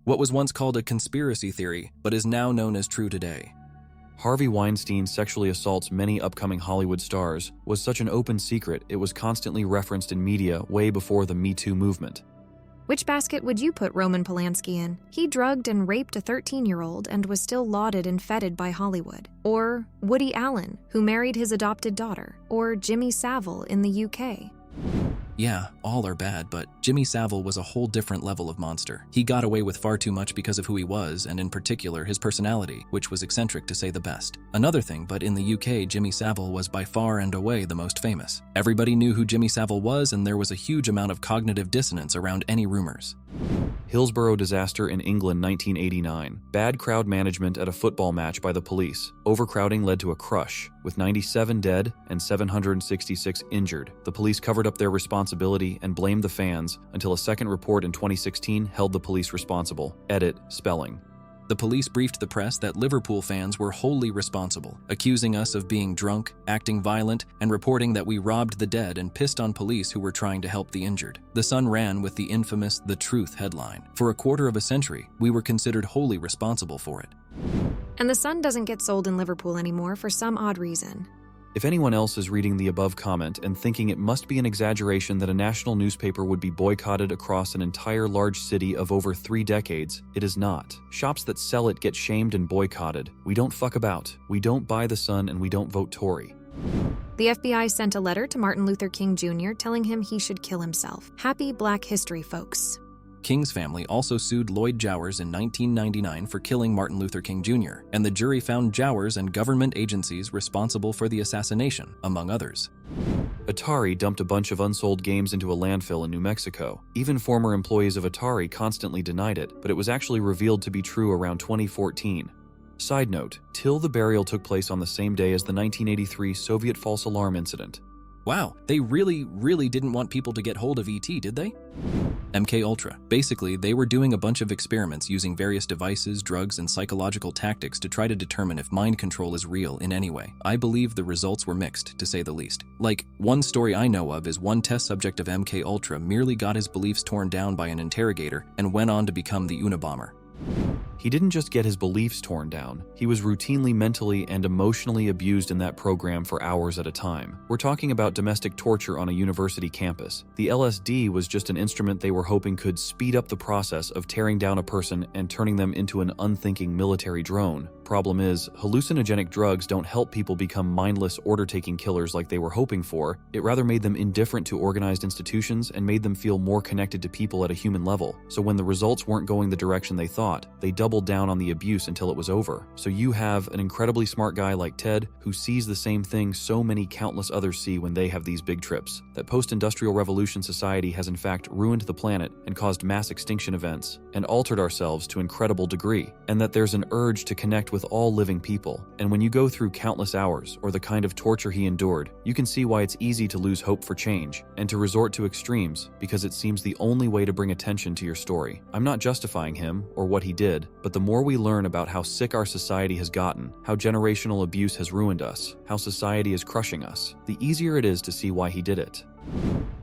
what was once called a conspiracy theory, but is now known as true today. Harvey Weinstein sexually assaults many upcoming Hollywood stars was such an open secret it was constantly referenced in media way before the Me Too movement. Which basket would you put Roman Polanski in? He drugged and raped a 13-year-old and was still lauded and feted by Hollywood. Or Woody Allen, who married his adopted daughter. Or Jimmy Savile in the UK. Yeah, all are bad, but Jimmy Savile was a whole different level of monster. He got away with far too much because of who he was, and in particular his personality, which was eccentric to say the best. Another thing, but in the UK, Jimmy Savile was by far and away the most famous. Everybody knew who Jimmy Savile was, and there was a huge amount of cognitive dissonance around any rumors. Hillsborough disaster in England 1989. Bad crowd management at a football match by the police. Overcrowding led to a crush, with 97 dead and 766 injured. The police covered up their responsibility and blamed the fans until a second report in 2016 held the police responsible. Edit, spelling. The police briefed the press that Liverpool fans were wholly responsible, accusing us of being drunk, acting violent, and reporting that we robbed the dead and pissed on police who were trying to help the injured. The Sun ran with the infamous "The Truth" headline. For a quarter of a century, we were considered wholly responsible for it. And the Sun doesn't get sold in Liverpool anymore for some odd reason. If anyone else is reading the above comment and thinking it must be an exaggeration that a national newspaper would be boycotted across an entire large city of over 3 decades, it is not. Shops that sell it get shamed and boycotted. We don't fuck about. We don't buy the Sun and we don't vote Tory. The FBI sent a letter to Martin Luther King Jr. telling him he should kill himself. Happy Black History, folks. King's family also sued Lloyd Jowers in 1999 for killing Martin Luther King Jr., and the jury found Jowers and government agencies responsible for the assassination, among others. Atari dumped a bunch of unsold games into a landfill in New Mexico. Even former employees of Atari constantly denied it, but it was actually revealed to be true around 2014. Side note, till the burial took place on the same day as the 1983 Soviet false alarm incident. Wow, they really didn't want people to get hold of ET, did they? MKUltra. Basically, they were doing a bunch of experiments using various devices, drugs, and psychological tactics to try to determine if mind control is real in any way. I believe the results were mixed, to say the least. Like, one story I know of is one test subject of MKUltra merely got his beliefs torn down by an interrogator and went on to become the Unabomber. He didn't just get his beliefs torn down, he was routinely mentally and emotionally abused in that program for hours at a time. We're talking about domestic torture on a university campus. The LSD was just an instrument they were hoping could speed up the process of tearing down a person and turning them into an unthinking military drone. Problem is, hallucinogenic drugs don't help people become mindless order-taking killers like they were hoping for. It rather made them indifferent to organized institutions and made them feel more connected to people at a human level. So when the results weren't going the direction they thought, they doubled down on the abuse until it was over. So you have an incredibly smart guy like Ted who sees the same thing so many countless others see when they have these big trips. That post-industrial revolution society has in fact ruined the planet and caused mass extinction events and altered ourselves to incredible degree. And that there's an urge to connect with all living people. And when you go through countless hours or the kind of torture he endured, you can see why it's easy to lose hope for change and to resort to extremes because it seems the only way to bring attention to your story. I'm not justifying him or what he did, but the more we learn about how sick our society has gotten, how generational abuse has ruined us, how society is crushing us, the easier it is to see why he did it.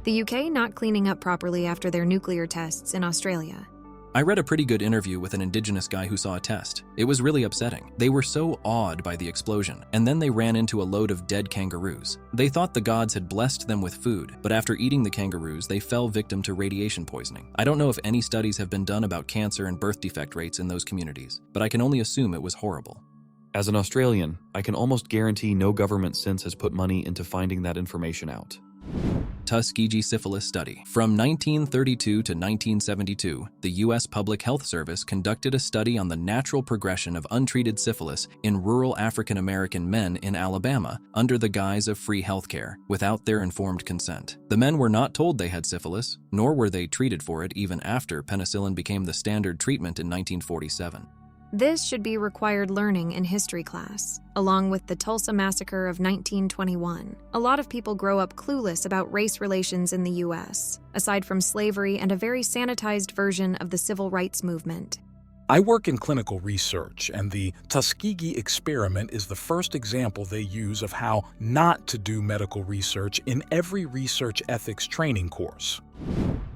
The UK not cleaning up properly after their nuclear tests in Australia. I read a pretty good interview with an indigenous guy who saw a test. It was really upsetting. They were so awed by the explosion, and then they ran into a load of dead kangaroos. They thought the gods had blessed them with food, but after eating the kangaroos, they fell victim to radiation poisoning. I don't know if any studies have been done about cancer and birth defect rates in those communities, but I can only assume it was horrible. As an Australian, I can almost guarantee no government since has put money into finding that information out. Tuskegee Syphilis Study. From 1932 to 1972, the U.S. Public Health Service conducted a study on the natural progression of untreated syphilis in rural African American men in Alabama under the guise of free healthcare, without their informed consent. The men were not told they had syphilis, nor were they treated for it even after penicillin became the standard treatment in 1947. This should be required learning in history class, along with the Tulsa Massacre of 1921. A lot of people grow up clueless about race relations in the U.S., aside from slavery and a very sanitized version of the civil rights movement. I work in clinical research, and the Tuskegee experiment is the first example they use of how not to do medical research in every research ethics training course.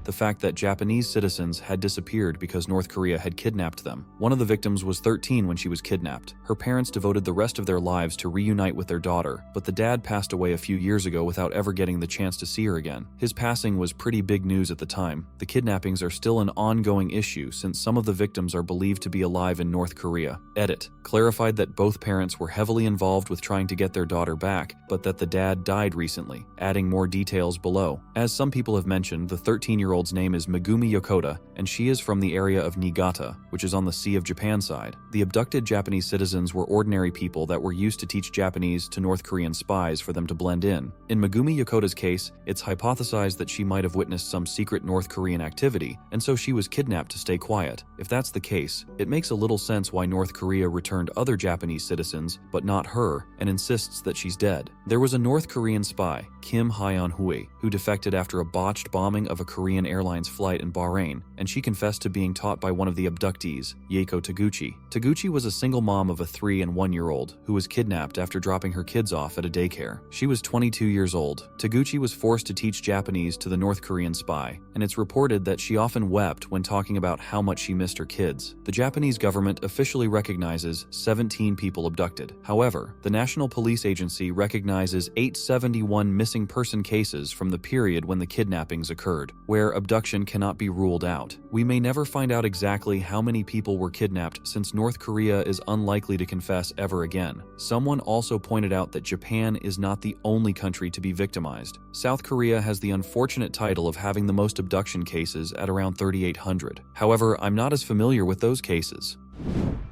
The fact that Japanese citizens had disappeared because North Korea had kidnapped them. One of the victims was 13 when she was kidnapped. Her parents devoted the rest of their lives to reunite with their daughter, but the dad passed away a few years ago without ever getting the chance to see her again. His passing was pretty big news at the time. The kidnappings are still an ongoing issue since some of the victims are believed to be alive in North Korea. Edit. Clarified that both parents were heavily involved with trying to get their daughter back, but that the dad died recently, adding more details below. As some people have mentioned, the 13-year-old's name is Megumi Yokota, and she is from the area of Niigata, which is on the Sea of Japan side. The abducted Japanese citizens were ordinary people that were used to teach Japanese to North Korean spies for them to blend in. In Megumi Yokota's case, it's hypothesized that she might have witnessed some secret North Korean activity, and so she was kidnapped to stay quiet. If that's the case, it makes a little sense why North Korea returned other Japanese citizens, but not her, and insists that she's dead. There was a North Korean spy, Kim Hyeon-hui, who defected after a botched bombing of a Korean Airlines flight in Bahrain, and she confessed to being taught by one of the abductees, Yeiko Taguchi. Taguchi was a single mom of a 3- and 1-year-old who was kidnapped after dropping her kids off at a daycare. She was 22 years old. Taguchi was forced to teach Japanese to the North Korean spy, and it's reported that she often wept when talking about how much she missed her kids. The Japanese government officially recognizes 17 people abducted. However, the National Police Agency recognizes 871 missing person cases from the period when the kidnappings occurred, where abduction cannot be ruled out. We may never find out exactly how many people were kidnapped since North Korea is unlikely to confess ever again. Someone also pointed out that Japan is not the only country to be victimized. South Korea has the unfortunate title of having the most abduction cases at around 3,800. However, I'm not as familiar with those cases.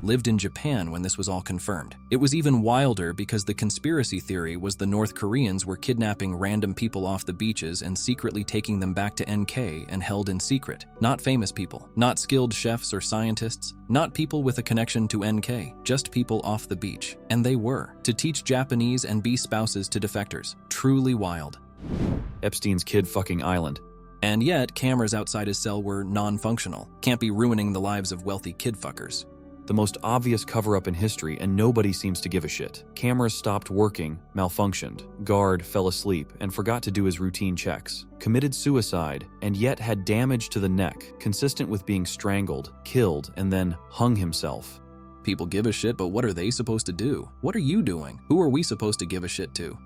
Lived in Japan when this was all confirmed. It was even wilder because the conspiracy theory was the North Koreans were kidnapping random people off the beaches and secretly taking them back to NK and held in secret. Not famous people, not skilled chefs or scientists, not people with a connection to NK, just people off the beach. And they were, to teach Japanese and be spouses to defectors. Truly wild. Epstein's kid-fucking island. And yet, cameras outside his cell were non-functional. Can't be ruining the lives of wealthy kid-fuckers. The most obvious cover-up in history, and nobody seems to give a shit. Cameras stopped working, malfunctioned, guard fell asleep and forgot to do his routine checks, committed suicide, and yet had damage to the neck, consistent with being strangled, killed, and then hung himself. People give a shit, but what are they supposed to do? What are you doing? Who are we supposed to give a shit to?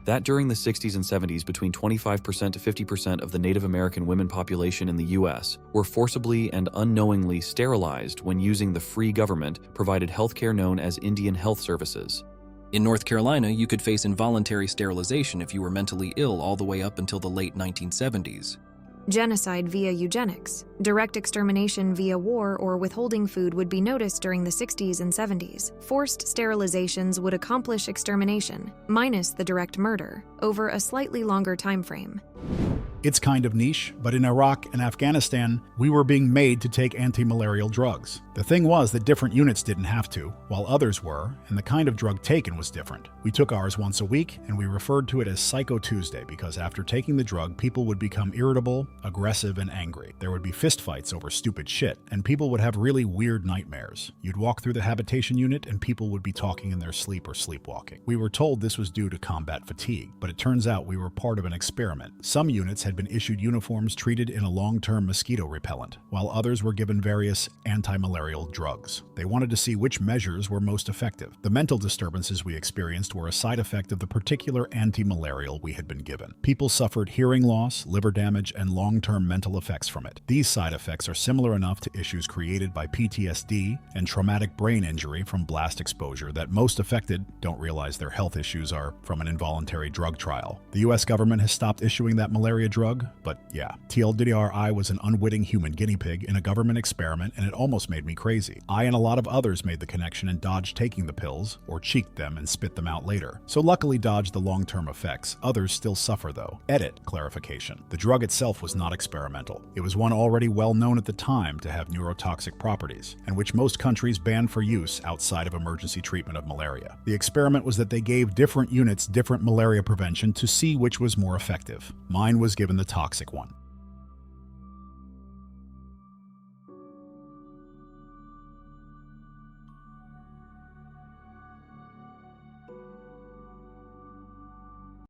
That during the 60s and 70s, between 25% to 50% of the Native American women population in the US were forcibly and unknowingly sterilized when using the free government-provided healthcare known as Indian Health Services. In North Carolina, you could face involuntary sterilization if you were mentally ill all the way up until the late 1970s. Genocide via eugenics. Direct extermination via war or withholding food would be noticed during the 60s and 70s. Forced sterilizations would accomplish extermination, minus the direct murder, over a slightly longer time frame. It's kind of niche, but in Iraq and Afghanistan, we were being made to take anti-malarial drugs. The thing was that different units didn't have to, while others were, and the kind of drug taken was different. We took ours once a week, and we referred to it as Psycho Tuesday because after taking the drug, people would become irritable, aggressive, and angry. There would be fistfights over stupid shit, and people would have really weird nightmares. You'd walk through the habitation unit, and people would be talking in their sleep or sleepwalking. We were told this was due to combat fatigue, but it turns out we were part of an experiment. Some units had been issued uniforms treated in a long-term mosquito repellent, while others were given various anti-malarial drugs. They wanted to see which measures were most effective. The mental disturbances we experienced were a side effect of the particular anti-malarial we had been given. People suffered hearing loss, liver damage, and long-term mental effects from it. These side effects are similar enough to issues created by PTSD and traumatic brain injury from blast exposure that most affected don't realize their health issues are from an involuntary drug trial. The US government has stopped issuing that malaria drug, but yeah, TLDR, was an unwitting human guinea pig in a government experiment, and it almost made me crazy. I and a lot of others made the connection and dodged taking the pills, or cheeked them and spit them out later. So luckily dodged the long-term effects. Others still suffer though. Edit clarification. The drug itself was not experimental. It was one already well known at the time to have neurotoxic properties, and which most countries banned for use outside of emergency treatment of malaria. The experiment was that they gave different units different malaria prevention to see which was more effective. Mine was given the toxic one.